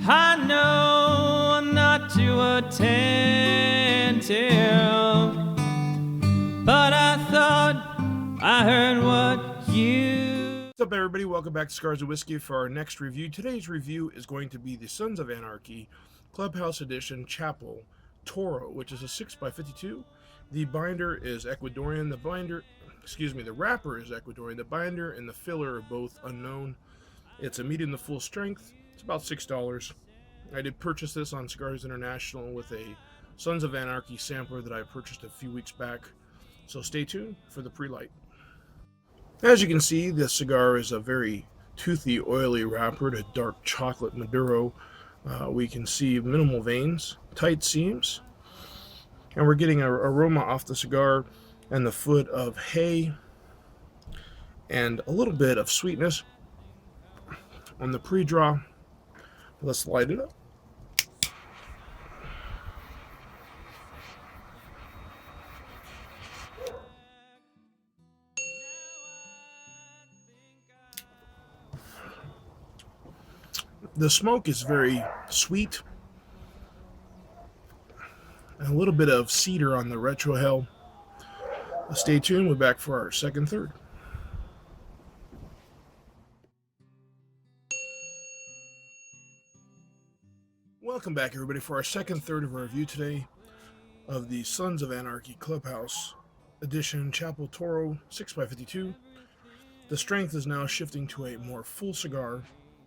I know I'm not too attentive, but I thought I heard what you... What's up, everybody? Welcome back to Cigars and Whiskey for our next review. Today's review is going to be the Sons of Anarchy Clubhouse Edition Chapel Toro, which is a 6x52. The binder is Ecuadorian. The wrapper is Ecuadorian. The binder and the filler are both unknown. It's a medium to full strength. It's about $6. I did purchase this on Cigars International with a Sons of Anarchy sampler that I purchased a few weeks back. So stay tuned for the Prelight. As you can see, this cigar is a very toothy, oily wrapper to dark chocolate Maduro. We can see minimal veins, tight seams, and we're getting an aroma off the cigar and the foot of hay and a little bit of sweetness on the pre-draw. Let's light it up. The smoke is very sweet, and a little bit of cedar on the retrohale. Stay tuned, we're back for our second third. Welcome back, everybody, for our second third of our review today of the Sons of Anarchy Clubhouse Edition Chapel Toro 6x52. The strength is now shifting to a more full cigar,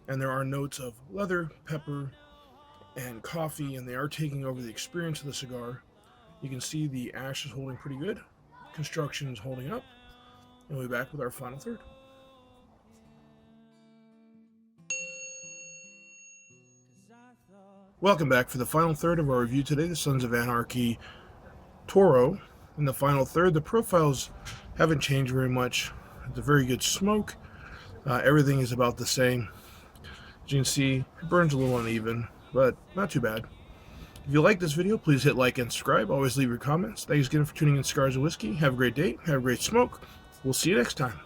and there are notes of leather, pepper, and coffee, and they are taking over the experience of the cigar. You can see the ash is holding pretty good. Construction is holding up. And we'll be back with our final third. Welcome back for the final third of our review today, the Sons of Anarchy Toro. In the final third, the profiles haven't changed very much. It's a very good smoke. Everything is about the same. As you can see, it burns a little uneven, but not too bad. If you like this video, please hit like and subscribe. Always leave your comments. Thanks again for tuning in to Cigars and Whiskey. Have a great day. Have a great smoke. We'll see you next time.